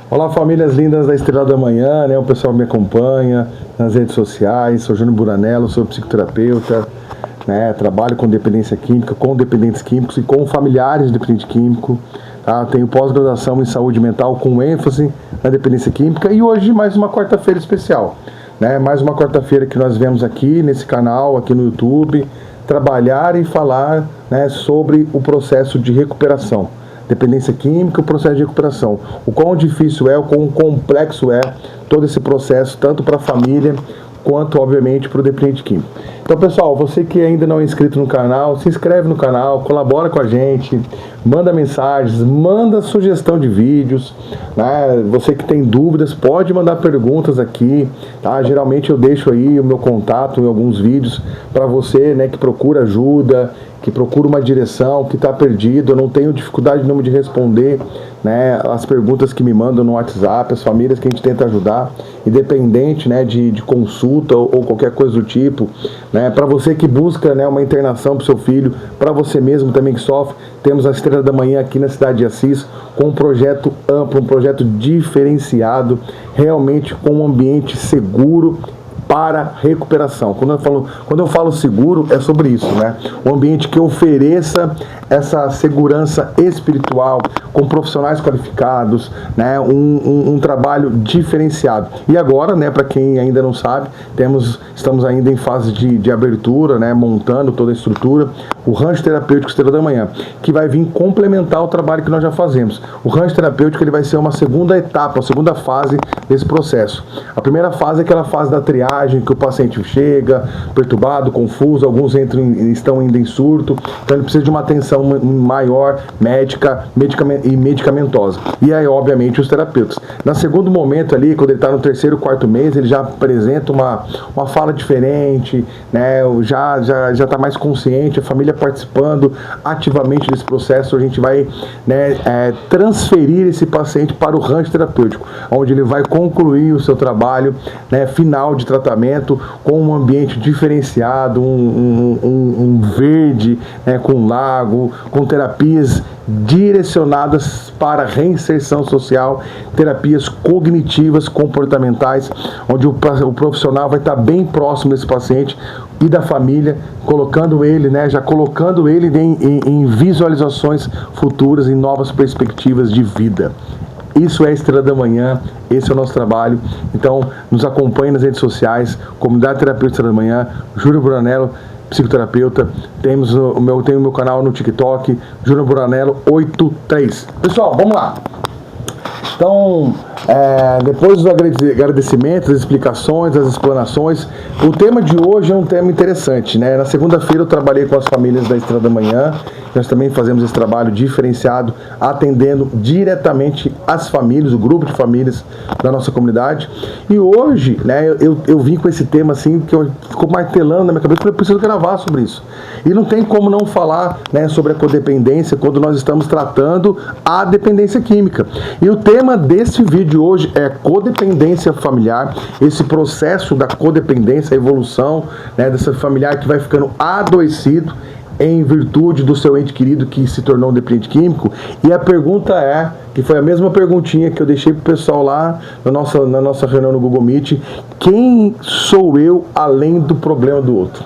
Olá, famílias lindas da Estrela da Manhã, né? O pessoal me acompanha nas redes sociais. Sou Júnior Buranello, sou psicoterapeuta, né? Trabalho com dependência química, com dependentes químicos e com familiares de dependente químico. Tá? Tenho pós-graduação em saúde mental com ênfase na dependência química e hoje mais uma quarta-feira especial, né? Mais uma quarta-feira que nós vemos aqui nesse canal, aqui no YouTube, trabalhar e falar, né, sobre o processo de recuperação. Dependência química, o processo de recuperação. O quão difícil é, o quão complexo é todo esse processo, tanto para a família, quanto, obviamente, para o dependente químico. Então, pessoal, você que ainda não é inscrito no canal, se inscreve no canal, colabora com a gente, manda mensagens, manda sugestão de vídeos, né? Você que tem dúvidas, pode mandar perguntas aqui, tá? Geralmente eu deixo aí o meu contato em alguns vídeos para você, né, que procura ajuda, que procura uma direção, que está perdido. Eu não tenho dificuldade nenhuma de responder, né, as perguntas que me mandam no WhatsApp, as famílias que a gente tenta ajudar, independente, né, de consulta ou qualquer coisa do tipo, né, para você que busca, né, uma internação para o seu filho, para você mesmo também que sofre, temos a Estrela da Manhã aqui na cidade de Assis, com um projeto amplo, um projeto diferenciado, realmente com um ambiente seguro para recuperação. Quando eu falo seguro, é sobre isso, né? Um ambiente que ofereça essa segurança espiritual, com profissionais qualificados, né? Um trabalho diferenciado. E agora, né, para quem ainda não sabe, estamos ainda em fase de abertura, né, montando toda a estrutura, o Rancho Terapêutico Estrela da Manhã, que vai vir complementar o trabalho que nós já fazemos. O Rancho Terapêutico ele vai ser uma segunda etapa, a segunda fase desse processo. A primeira fase é aquela fase da triagem, que o paciente chega perturbado, confuso, alguns estão ainda em surto, então ele precisa de uma atenção maior, médica e medicamentosa. E aí, obviamente, os terapeutas. No segundo momento ali, quando ele está no terceiro, quarto mês, ele já apresenta uma fala diferente, né? Já está mais consciente, a família participando ativamente desse processo. A gente vai, né, transferir esse paciente para o rancho terapêutico, onde ele vai concluir o seu trabalho, né, final de tratamento com um ambiente diferenciado, um verde, né, com um lago, com terapias direcionadas para reinserção social, terapias cognitivas, comportamentais, onde o profissional vai estar bem próximo desse paciente e da família, colocando ele, né, já colocando ele em visualizações futuras, em novas perspectivas de vida. Isso é a Estrela da Manhã, esse é o nosso trabalho. Então, nos acompanhe nas redes sociais, Comunidade Terapêutica Estrela da Manhã, Júnior Buranello, psicoterapeuta. Tenho o meu canal no TikTok, Júnior Buranello 83. Pessoal, vamos lá. Então, depois dos agradecimentos, das explicações, das explanações, o tema de hoje é um tema interessante, né? Na segunda-feira eu trabalhei com as famílias da Estrela da Manhã, nós também fazemos esse trabalho diferenciado, atendendo diretamente as famílias, o grupo de famílias da nossa comunidade. E hoje, né, eu vim com esse tema assim, que ficou martelando na minha cabeça, porque eu preciso gravar sobre isso. E não tem como não falar, né, sobre a codependência quando nós estamos tratando a dependência química. E o tema desse vídeo hoje é codependência familiar, esse processo da codependência, a evolução, né, dessa familiar que vai ficando adoecido em virtude do seu ente querido que se tornou um dependente químico. E a pergunta é, que foi a mesma perguntinha que eu deixei pro pessoal lá na nossa reunião no Google Meet: quem sou eu além do problema do outro?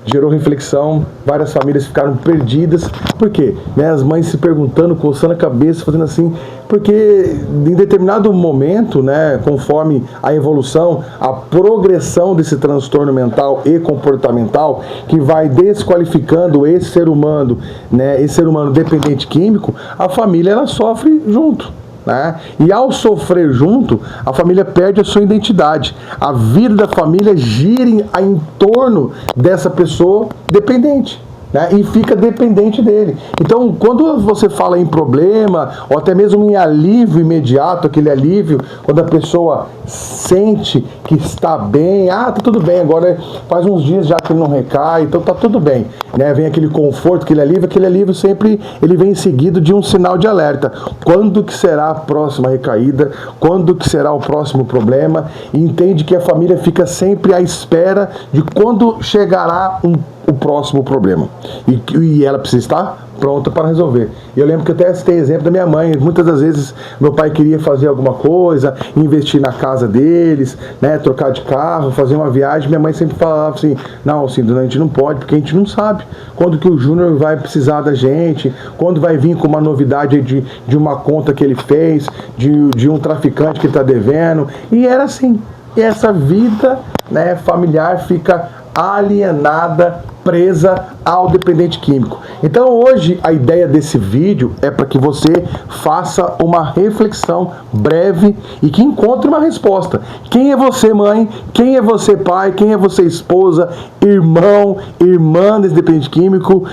Gerou reflexão, várias famílias ficaram perdidas. Por quê? Né, as mães se perguntando, coçando a cabeça, fazendo assim, porque em determinado momento, né, conforme a evolução, a progressão desse transtorno mental e comportamental, que vai desqualificando esse ser humano, né, esse ser humano dependente químico, a família ela sofre junto. Né? E ao sofrer junto, a família perde a sua identidade. A vida da família gira em torno dessa pessoa dependente, né? E fica dependente dele. Então, quando você fala em problema, ou até mesmo em alívio imediato, aquele alívio, quando a pessoa sente que está bem, tá tudo bem, agora faz uns dias já que ele não recai, então tá tudo bem, né? Vem aquele conforto, aquele alívio sempre ele vem seguido de um sinal de alerta. Quando que será a próxima recaída? Quando que será o próximo problema? E entende que a família fica sempre à espera de quando chegará o próximo problema. E ela precisa estar pronta para resolver. E eu lembro que eu até citei exemplo da minha mãe. Muitas das vezes meu pai queria fazer alguma coisa, investir na casa deles, né, trocar de carro, fazer uma viagem. Minha mãe sempre falava assim: não, assim, a gente não pode, porque a gente não sabe quando que o Júnior vai precisar da gente, quando vai vir com uma novidade de uma conta que ele fez, de um traficante que está devendo. E era assim. E essa vida, né, familiar fica alienada, presa ao dependente químico. Então hoje a ideia desse vídeo é para que você faça uma reflexão breve e que encontre uma resposta. Quem é você, mãe? Quem é você, pai? Quem é você, esposa, irmão, irmã desse dependente químico,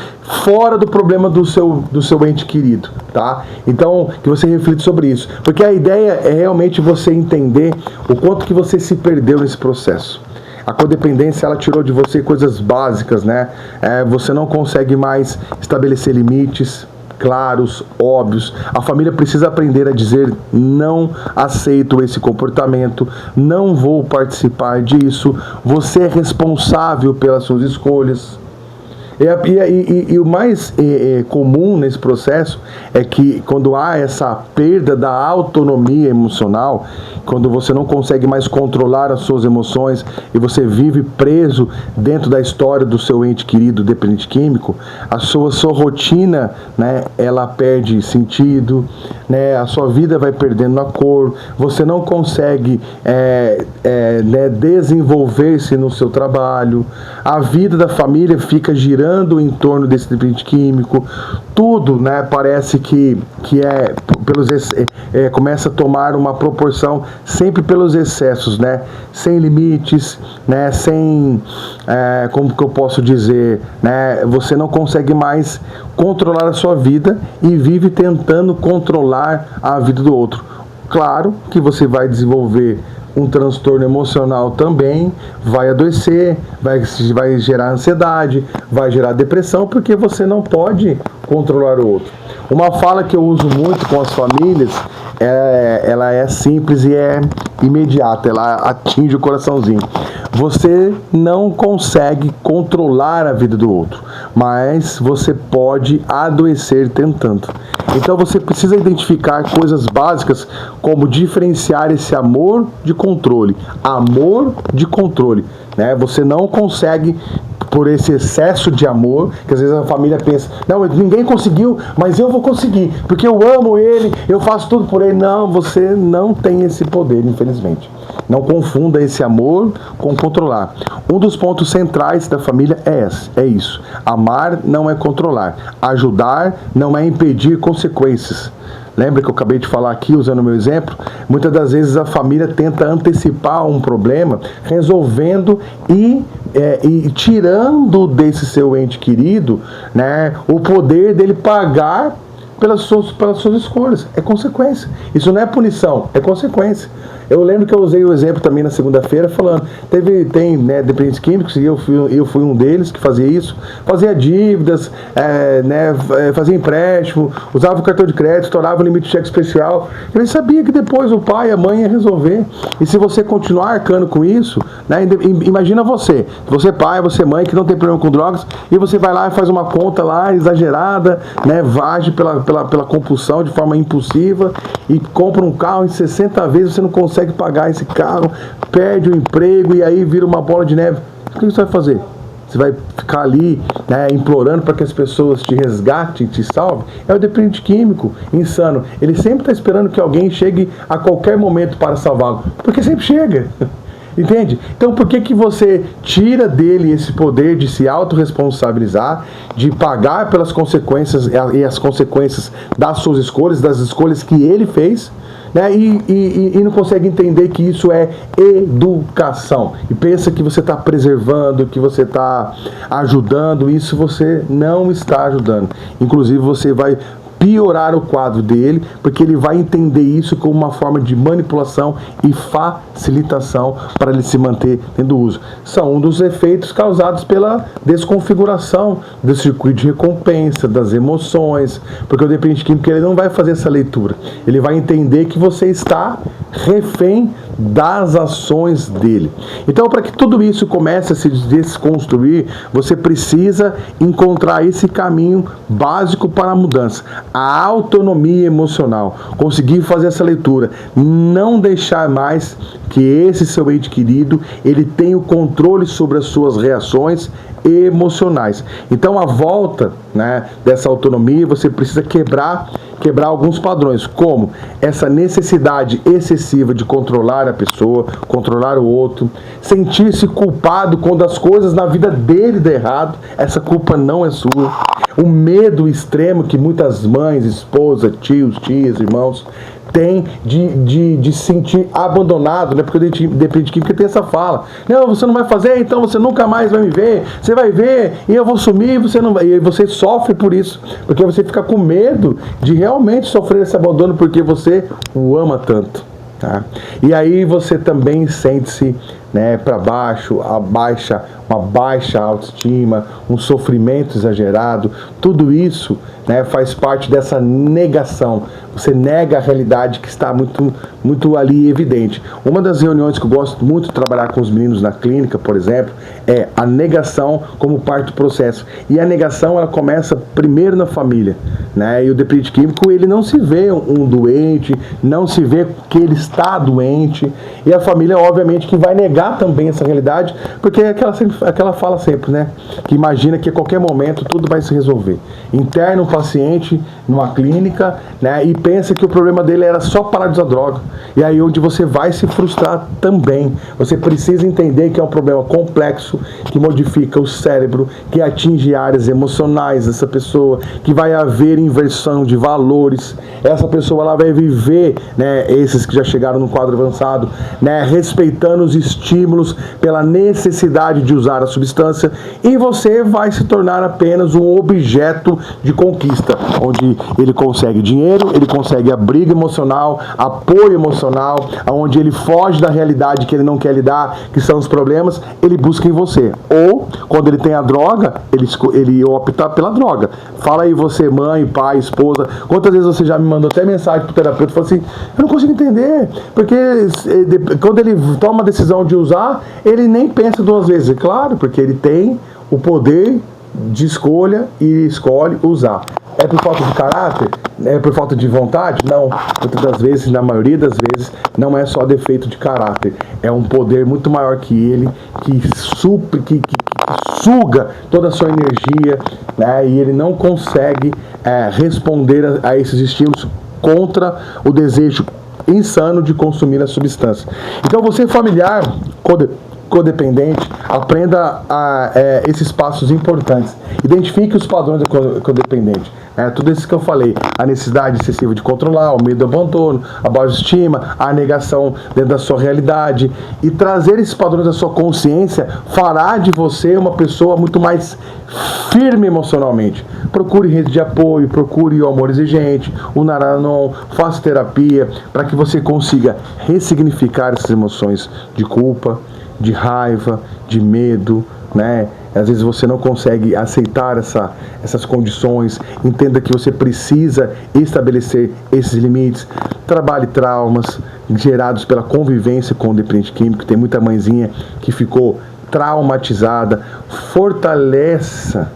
fora do problema do seu ente querido, tá? Então, que você reflita sobre isso, porque a ideia é realmente você entender o quanto que você se perdeu nesse processo. A codependência, ela tirou de você coisas básicas, né? Você não consegue mais estabelecer limites claros, óbvios. A família precisa aprender a dizer: não aceito esse comportamento, não vou participar disso, você é responsável pelas suas escolhas. E o mais comum nesse processo é que quando há essa perda da autonomia emocional, quando você não consegue mais controlar as suas emoções e você vive preso dentro da história do seu ente querido dependente químico, a sua rotina, né, ela perde sentido, né, a sua vida vai perdendo a cor, você não consegue né, desenvolver-se no seu trabalho, a vida da família fica girando em torno desse dependente químico, tudo, né, parece que começa a tomar uma proporção sempre pelos excessos, né, sem limites, né, sem, como que eu posso dizer, né, você não consegue mais controlar a sua vida e vive tentando controlar a vida do outro. Claro que você vai desenvolver um transtorno emocional também, vai adoecer, vai gerar ansiedade, vai gerar depressão, porque você não pode controlar o outro. Uma fala que eu uso muito com as famílias, ela é simples e é imediata, ela atinge o coraçãozinho. Você não consegue controlar a vida do outro, mas você pode adoecer tentando. Então você precisa identificar coisas básicas como diferenciar esse amor de controle. Amor de controle, né? Você não consegue, por esse excesso de amor, que às vezes a família pensa: não, ninguém conseguiu, mas eu vou conseguir, porque eu amo ele, eu faço tudo por ele. Não, você não tem esse poder, infelizmente. Não confunda esse amor com controlar. Um dos pontos centrais da família é isso. Amar não é controlar. Ajudar não é impedir consequências. Lembra que eu acabei de falar aqui, usando o meu exemplo? Muitas das vezes a família tenta antecipar um problema, resolvendo e tirando desse seu ente querido, né, o poder dele pagar pelas suas escolhas. É consequência. Isso não é punição, é consequência. Eu lembro que eu usei o exemplo também na segunda-feira, falando, tem né, dependentes químicos, e eu fui um deles que fazia isso, fazia dívidas, fazia empréstimo, usava o cartão de crédito, estourava o limite de cheque especial. Eu sabia que depois o pai e a mãe ia resolver. E se você continuar arcando com isso, né, imagina você pai, você mãe, que não tem problema com drogas, e você vai lá e faz uma conta lá exagerada, né, age pela compulsão de forma impulsiva e compra um carro em 60 vezes, você não consegue pagar esse carro, perde o emprego e aí vira uma bola de neve. O que você vai fazer? Você vai ficar ali, né, implorando para que as pessoas te resgatem, te salvem? É o dependente químico, insano. Ele sempre está esperando que alguém chegue a qualquer momento para salvá-lo, porque sempre chega. Entende? Então por que você tira dele esse poder de se autorresponsabilizar, de pagar pelas consequências e as consequências das suas escolhas, das escolhas que ele fez, né? E não consegue entender que isso é educação. E pensa que você está preservando, que você está ajudando. Isso você não está ajudando. Inclusive você vai piorar o quadro dele, porque ele vai entender isso como uma forma de manipulação e facilitação para ele se manter tendo uso. São um dos efeitos causados pela desconfiguração do circuito de recompensa, das emoções, porque o dependente químico ele não vai fazer essa leitura. Ele vai entender que você está refém das ações dele. Então, para que tudo isso comece a se desconstruir, você precisa encontrar esse caminho básico para a mudança, a autonomia emocional, conseguir fazer essa leitura, não deixar mais que esse seu ente querido ele tenha o controle sobre as suas reações emocionais. Então, a volta, né, dessa autonomia, você precisa quebrar alguns padrões, como essa necessidade excessiva de controlar a pessoa, controlar o outro, sentir-se culpado quando as coisas na vida dele dão errado, essa culpa não é sua. O medo extremo que muitas mães, esposas, tios, tias, irmãos tem de se sentir abandonado, né? Porque o dependente químico tem essa fala: não, você não vai fazer, então você nunca mais vai me ver, você vai ver e eu vou sumir, você não vai. E você sofre por isso, porque você fica com medo de realmente sofrer esse abandono porque você o ama tanto, tá? E aí você também sente-se, né, para baixo, uma baixa autoestima, um sofrimento exagerado. Tudo isso, né, faz parte dessa negação. Você nega a realidade que está muito ali evidente. Uma das reuniões que eu gosto muito de trabalhar com os meninos na clínica, por exemplo, é a negação como parte do processo. E a negação, ela começa primeiro na família, né? E o dependente químico, ele não se vê um doente, não se vê que ele está doente. E a família, obviamente, que vai negar também essa realidade, porque é aquela fala sempre, né? Que imagina que a qualquer momento tudo vai se resolver. Interna um paciente numa clínica, né? E pensa que o problema dele era só parar de usar droga. E aí onde você vai se frustrar também. Você precisa entender que é um problema complexo, que modifica o cérebro, que atinge áreas emocionais dessa pessoa, que vai haver inversão de valores. Essa pessoa ela vai viver, né, esses que já chegaram no quadro avançado, né, respeitando os estímulos pela necessidade de usar a substância, e você vai se tornar apenas um objeto de conquista, onde ele consegue dinheiro, ele consegue abrigo emocional, apoio emocional, onde ele foge da realidade que ele não quer lidar, que são os problemas, ele busca em você. Ou, quando ele tem a droga, ele opta pela droga. Fala aí você, mãe, pai, esposa, quantas vezes você já me mandou até mensagem pro terapeuta e falou assim: eu não consigo entender, porque quando ele toma a decisão de usar, ele nem pensa duas vezes. É claro, porque ele tem o poder de escolha e escolhe usar. É por falta de caráter? É por falta de vontade? Não. Muitas das vezes, na maioria das vezes, não é só defeito de caráter. É um poder muito maior que ele, que suga toda a sua energia, né? E ele não consegue responder a esses estímulos contra o desejo insano de consumir a substância. Então, você familiar, codependente, aprenda esses passos importantes. Identifique os padrões do codependente. Tudo isso que eu falei: a necessidade excessiva de controlar, o medo do abandono, a baixa estima, a negação dentro da sua realidade. E trazer esses padrões da sua consciência fará de você uma pessoa muito mais firme emocionalmente. Procure rede de apoio, procure o Amor Exigente, o Naranon, faça terapia, para que você consiga ressignificar essas emoções de culpa, de raiva, de medo, né? Às vezes você não consegue aceitar essas condições. Entenda que você precisa estabelecer esses limites. Trabalhe traumas gerados pela convivência com o dependente químico. Tem muita mãezinha que ficou traumatizada. Fortaleça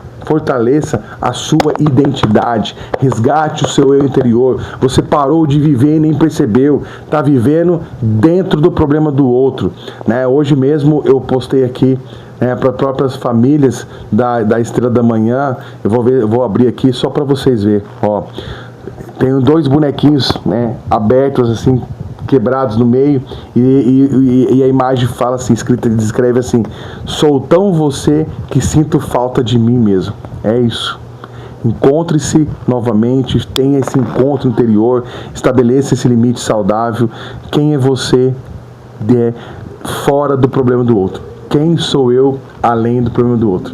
a sua identidade, resgate o seu eu interior. Você parou de viver e nem percebeu, está vivendo dentro do problema do outro, né? Hoje mesmo eu postei aqui, para próprias famílias da Estrela da Manhã. Eu vou abrir aqui só para vocês verem. Ó, tenho 2 bonequinhos, né, abertos assim, quebrados no meio, e a imagem fala assim, descreve assim: sou tão você que sinto falta de mim mesmo. É isso. Encontre-se novamente, tenha esse encontro interior, estabeleça esse limite saudável. Quem é você fora do problema do outro? Quem sou eu além do problema do outro?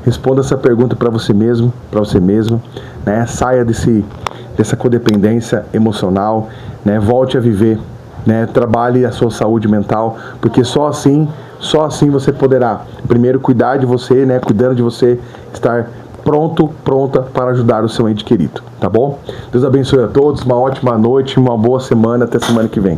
Responda essa pergunta para você mesmo, né? Saia dessa codependência emocional, né? Volte a viver, né? Trabalhe a sua saúde mental, porque só assim você poderá, primeiro, cuidar de você, né? Cuidando de você, estar pronta para ajudar o seu ente querido, tá bom? Deus abençoe a todos, uma ótima noite, uma boa semana, até semana que vem.